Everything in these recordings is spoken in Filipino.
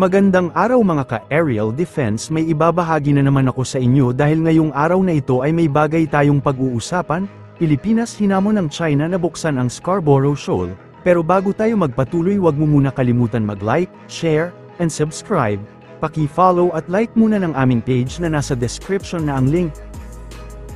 Magandang araw mga ka-aerial defense, may ibabahagi na naman ako sa inyo dahil ngayong araw na ito ay may bagay tayong pag-uusapan. Pilipinas hinamon ng China na buksan ang Scarborough Shoal, pero bago tayo magpatuloy wag mo muna kalimutan mag-like, share, and subscribe. Paki-follow at like muna ng aming page na nasa description na ang link.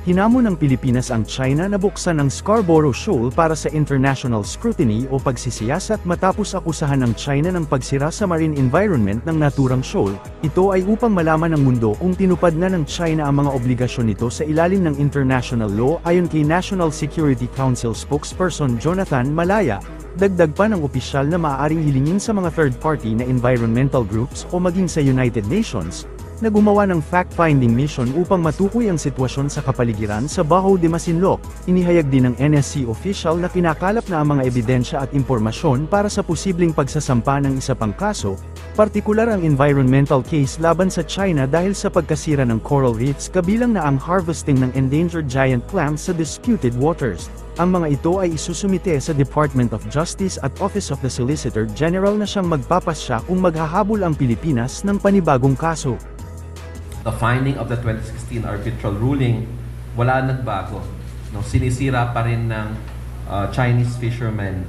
Hinamon ng Pilipinas ang China na buksan ang Scarborough Shoal para sa international scrutiny o pagsisiyasat matapos akusahan ng China ng pagsira sa marine environment ng naturang shoal. Ito ay upang malaman ng mundo kung tinupad na ng China ang mga obligasyon nito sa ilalim ng international law ayon kay National Security Council spokesperson Jonathan Malaya. Dagdag pa ng opisyal na maaaring hilingin sa mga third party na environmental groups o maging sa United Nations na gumawa ng fact-finding mission upang matukoy ang sitwasyon sa kapaligiran sa Baho de Masinloc. Inihayag din ng NSC official na kinakalap na ang mga ebidensya at impormasyon para sa posibleng pagsasampa ng isa pang kaso, partikular ang environmental case laban sa China dahil sa pagkasira ng coral reefs kabilang na ang harvesting ng endangered giant clams sa disputed waters. Ang mga ito ay isusumite sa Department of Justice at Office of the Solicitor General na siyang magpapasya kung maghahabol ang Pilipinas ng panibagong kaso. The finding of the 2016 arbitral ruling, wala nagbago. No, sinisira pa rin ng Chinese fishermen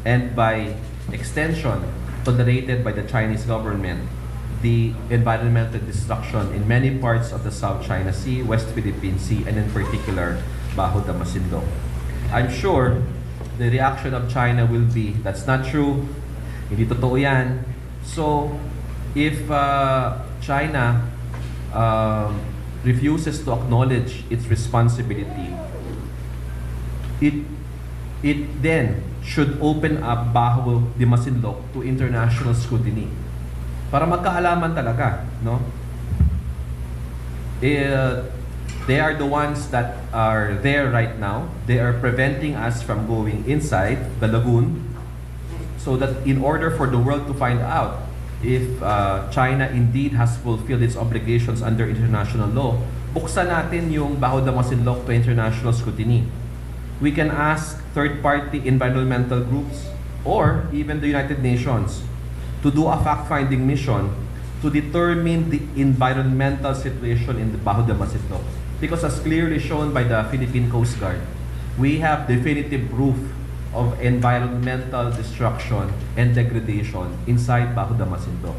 and by extension, tolerated by the Chinese government, the environmental destruction in many parts of the South China Sea, West Philippine Sea, and in particular, Baho de Masinloc. I'm sure the reaction of China will be, that's not true, hindi totoo yan. So, if China refuses to acknowledge its responsibility, it then should open up Baho de Masinloc to international scrutiny. Para magkaalaman talaga, no? They are the ones that are there right now. They are preventing us from going inside the lagoon, so that in order for the world to find out if China indeed has fulfilled its obligations under international law, buksan natin yung Baho de Masinloc to international scrutiny. We can ask third-party environmental groups or even the United Nations to do a fact-finding mission to determine the environmental situation in the Baho de Masinloc. Because as clearly shown by the Philippine Coast Guard, we have definitive proof of environmental destruction and degradation inside Baho de Masinloc.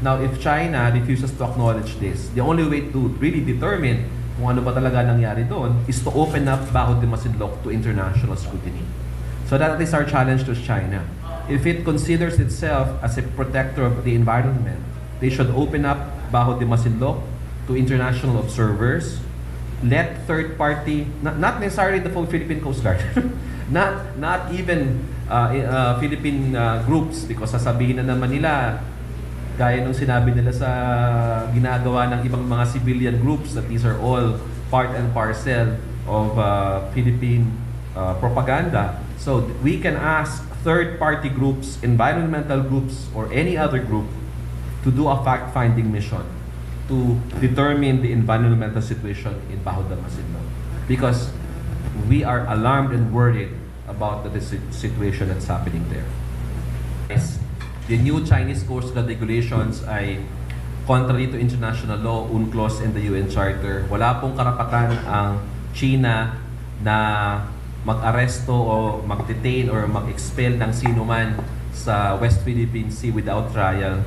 Now, if China refuses to acknowledge this, the only way to really determine kung ano ba talaga nangyari doon is to open up Baho de Masinloc to international scrutiny. So that is our challenge to China. If it considers itself as a protector of the environment, they should open up Baho de Masinloc to international observers. Let third party, not necessarily the full Philippine Coast Guard, not even Philippine groups, because sasabihin na naman nila, gaya nung sinabi nila sa ginagawa ng ibang mga civilian groups, that these are all part and parcel of Philippine propaganda. So we can ask third party groups, environmental groups, or any other group to do a fact-finding mission to determine the environmental situation in Baho de Masinloc, because we are alarmed and worried about the situation that's happening there. Yes, the new Chinese Coast Guard regulations ay contrary to international law, UNCLOS, and the UN Charter. Wala pong karapatan ang China na mag-aresto o mag-detain or mag-expel ng sino man sa West Philippine Sea without trial.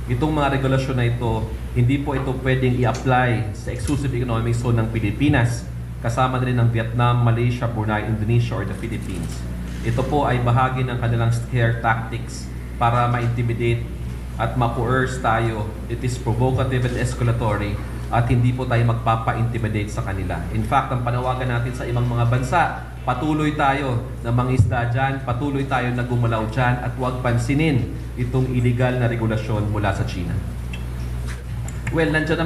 Itong mga regulasyon na ito, hindi po ito pwedeng i-apply sa exclusive economic zone ng Pilipinas, kasama na rin ng Vietnam, Malaysia, Brunei, Indonesia, or the Philippines. Ito po ay bahagi ng kanilang scare tactics para ma-intimidate at ma-coerce tayo. It is provocative and escalatory at hindi po tayo magpapa-intimidate sa kanila. In fact, ang panawagan natin sa ibang mga bansa, patuloy tayo na mangisda dyan, patuloy tayo na gumalaw dyan, at huwag pansinin itong illegal na regulasyon mula sa China. Well, nandiyan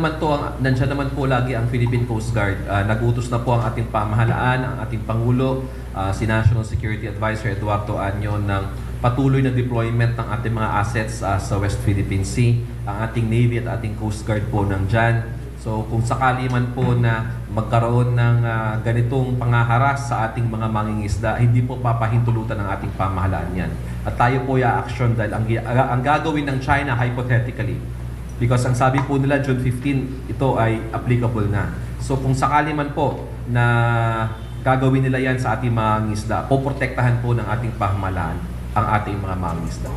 naman po lagi ang Philippine Coast Guard. Nagutos na po ang ating pamahalaan, ang ating Pangulo, si National Security Advisor Eduardo Año, ng patuloy na deployment ng ating mga assets sa West Philippine Sea. Ang ating Navy at ating Coast Guard po nandyan. So kung sakali man po na magkaroon ng ganitong pangaharas sa ating mga mangingisda, hindi po papahintulutan ng ating pamahalaan yan. At tayo po i-action dahil ang gagawin ng China hypothetically, because ang sabi po nila June 15, ito ay applicable na. So kung sakali man po na gagawin nila yan sa ating mga mangingisda, poprotektahan po ng ating pamahalaan ang ating mga mangingisda.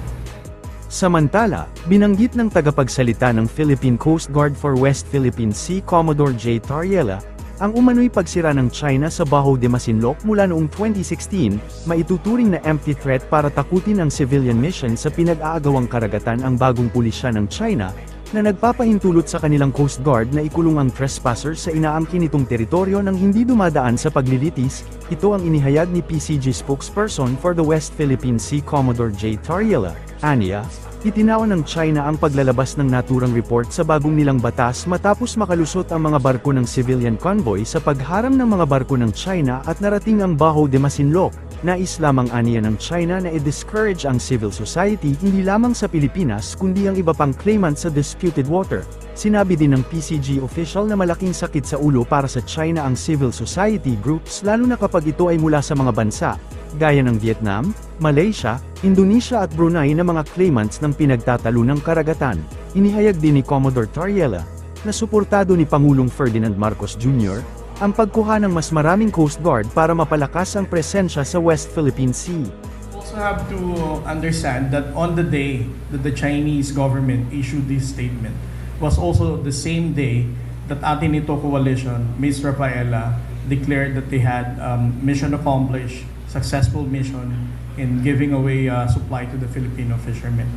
Samantala, binanggit ng tagapagsalita ng Philippine Coast Guard for West Philippine Sea Commodore J. Tariela, ang umano'y pagsira ng China sa Baho de Masinloc mula noong 2016, maituturing na empty threat para takutin ang civilian mission sa pinag-aagawang karagatan ang bagong pulisya ng China, na nagpapahintulot sa kanilang Coast Guard na ikulong ang trespasser sa inaangkin nitong teritoryo nang hindi dumadaan sa paglilitis. Ito ang inihayag ni PCG spokesperson for the West Philippine Sea Commodore J. Tariela. Aniya, itinaon ng China ang paglalabas ng naturang report sa bagong nilang batas matapos makalusot ang mga barko ng civilian convoy sa pagharam ng mga barko ng China at narating ang Baho de Masinloc. Nais lamang aniya ng China na i-discourage ang civil society hindi lamang sa Pilipinas kundi ang iba pang claimant sa disputed water. Sinabi din ng PCG official na malaking sakit sa ulo para sa China ang civil society groups lalo na kapag ito ay mula sa mga bansa, gaya ng Vietnam, Malaysia, Indonesia at Brunei na mga claimants ng pinagtatalunang karagatan. Inihayag din ni Commodore Tariela, na suportado ni Pangulong Ferdinand Marcos Jr., ang pagkuha ng mas maraming Coast Guard para mapalakas ang presensya sa West Philippine Sea. We also have to understand that on the day that the Chinese government issued this statement was also the same day that Atin Ito Coalition, Ms. Rafaela, declared that they had mission accomplished, successful mission in giving away supply to the Filipino fishermen.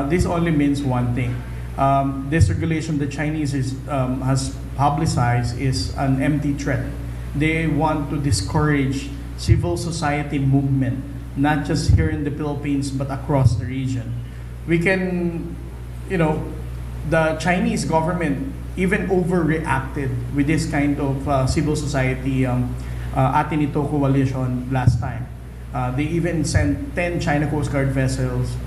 This only means one thing. This regulation the Chinese has publicized is an empty threat. They want to discourage civil society movement, not just here in the Philippines but across the region. We can, the Chinese government even overreacted with this kind of civil society Atin Ito Coalition last time. They even sent 10 China Coast Guard vessels,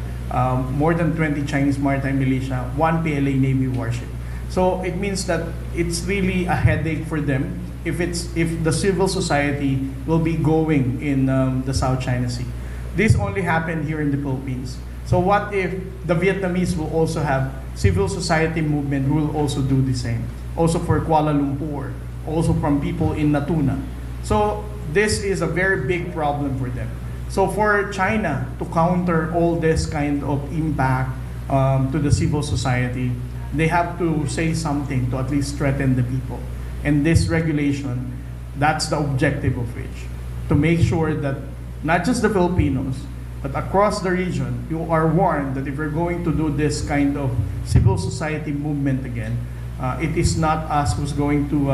more than 20 Chinese maritime militia, 1 PLA Navy warship. So it means that it's really a headache for them if the civil society will be going in the South China Sea. This only happened here in the Philippines. So what if the Vietnamese will also have civil society movement who will also do the same? Also for Kuala Lumpur, also from people in Natuna. So this is a very big problem for them. So for China to counter all this kind of impact to the civil society, they have to say something to at least threaten the people. And this regulation, that's the objective of which, to make sure that not just the Filipinos, but across the region, you are warned that if you're going to do this kind of civil society movement again, it is not us who's going to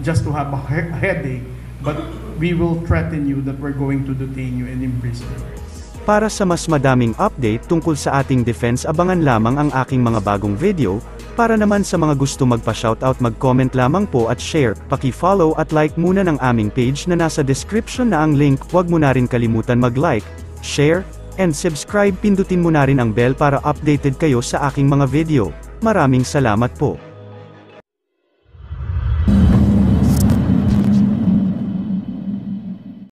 just to have a headache, but we will threaten you that we're going to detain you and imprison you. Para sa mas madaming update tungkol sa ating defense, abangan lamang ang aking mga bagong video. Para naman sa mga gusto magpa-shoutout, mag-comment lamang po at share, paki-follow at like muna ng aming page na nasa description na ang link. Huwag mo na rin kalimutan mag-like, share, and subscribe. Pindutin mo na rin ang bell para updated kayo sa aking mga video. Maraming salamat po.